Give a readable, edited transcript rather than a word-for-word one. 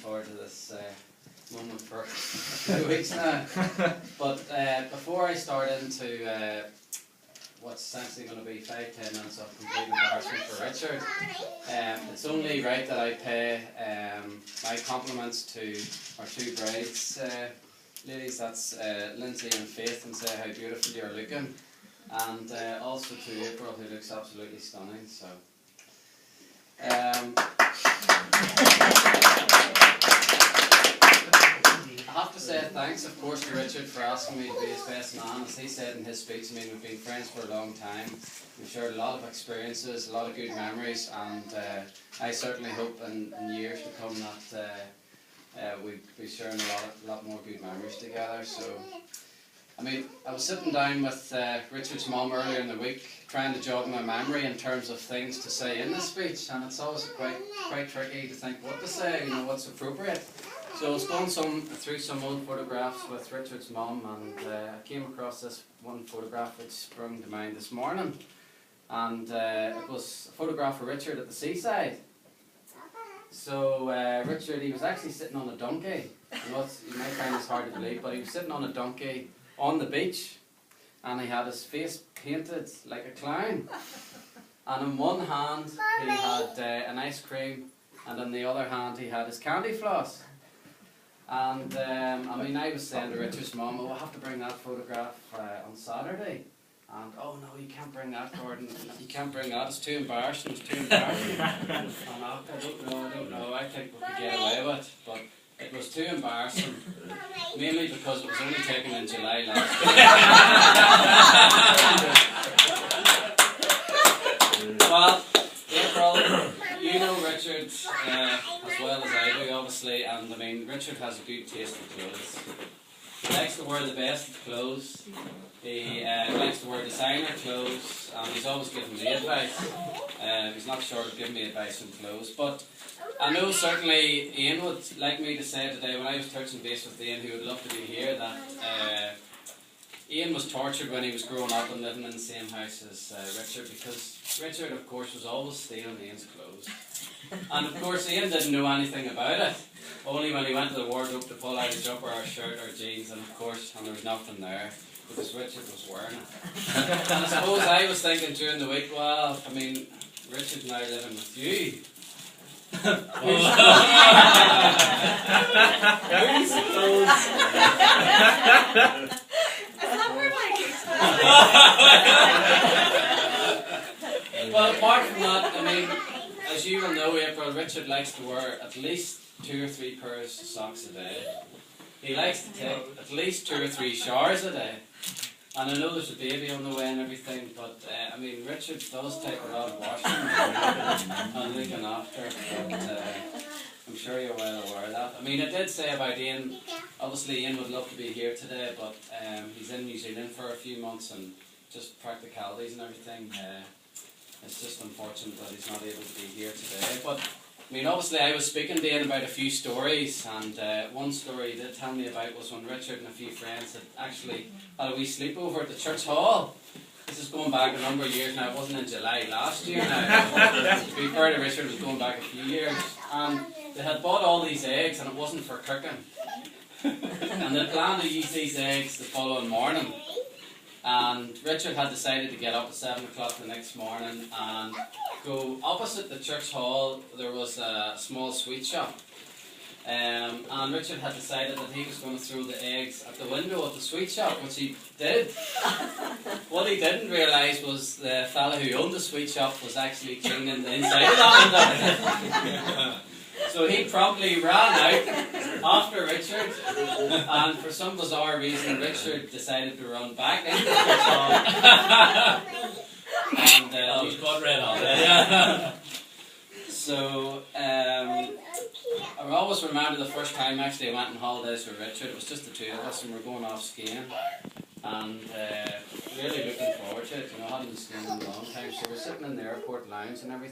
forward to this moment for a few weeks now. But before I start into what's essentially going to be 5-10 minutes of complete embarrassment for Richard, it's only right that I pay my compliments to our two brides, ladies, that's Lindsay and Faith, and say how beautiful you're looking, and also to April, who looks absolutely stunning. So I have to say thanks, of course, to Richard for asking me to be his best man. As he said in his speech, I mean, we've been friends for a long time. We've shared a lot of experiences, a lot of good memories, and I certainly hope in years to come that we'll be sharing a lot more good memories together. So, I mean, I was sitting down with Richard's mum earlier in the week, trying to jog my memory in terms of things to say in the speech, and it's always quite tricky to think what to say, you know, what's appropriate. So I was going through some old photographs with Richard's mum, and I came across this one photograph which sprung to mind this morning, and it was a photograph of Richard at the seaside. So Richard, he was actually sitting on a donkey. You know, you might find this hard to believe, but he was sitting on a donkey on the beach, and he had his face painted like a clown. And in one hand he had an ice cream, and in the other hand he had his candy floss. And I mean, I was saying to Richard's mum, oh, I have to bring that photograph on Saturday. And, oh no, you can't bring that, Gordon. You can't bring that, it's too embarrassing, it's too embarrassing. And I don't know, I think we could get away with it. But it was too embarrassing, mainly because it was only taken in July last year. Well, April, you know Richard as well as I do, obviously, and I mean, Richard has a good taste in clothes. He likes to wear the best clothes, he likes to wear designer clothes, and he's always giving me advice. He's not short of giving me advice on clothes, but I know certainly Ian would like me to say today, when I was touching base with Ian, who would love to be here, that Ian was tortured when he was growing up and living in the same house as Richard, because Richard, of course, was always stealing Ian's clothes. And of course Ian didn't know anything about it, only when he went to the wardrobe to pull out a jumper or a shirt or jeans, and of course, and there was nothing there, because Richard was wearing it. And I suppose I was thinking during the week, well, I mean, Richard's now living with you. Whose clothes? Well, apart from that, I mean, as you will know, April, Richard likes to wear at least 2 or 3 pairs of socks a day. He likes to take at least 2 or 3 showers a day. And I know there's a baby on the way and everything, but I mean, Richard does take a lot of washing and looking after, but I'm sure you're well aware of that. I mean, I did say about Ian, obviously Ian would love to be here today, but he's in New Zealand for a few months, and just practicalities and everything, it's just unfortunate that he's not able to be here today. But I mean, obviously I was speaking to Ian about a few stories, and one story he did tell me about was when Richard and a few friends had actually had a wee sleepover at the church hall. This is going back a number of years now, it wasn't in July last year now. To be fair to Richard, it was going back a few years. And they had bought all these eggs, and it wasn't for cooking. And they planned to use these eggs the following morning. And Richard had decided to get up at 7 o'clock the next morning and go opposite the church hall. There was a small sweet shop, and Richard had decided that he was going to throw the eggs at the window of the sweet shop, which he did. What he didn't realise was the fella who owned the sweet shop was actually cleaning the inside of that window. So he promptly ran out after Richard, and for some bizarre reason Richard decided to run back into the church hall. And he was caught red-hot. Yeah. So I always remember the first time actually I went on holidays with Richard. It was just the two of us, and we were going off skiing, and really looking forward to it. You know, I hadn't been skiing in a long time, so we're sitting in the airport lounge and everything.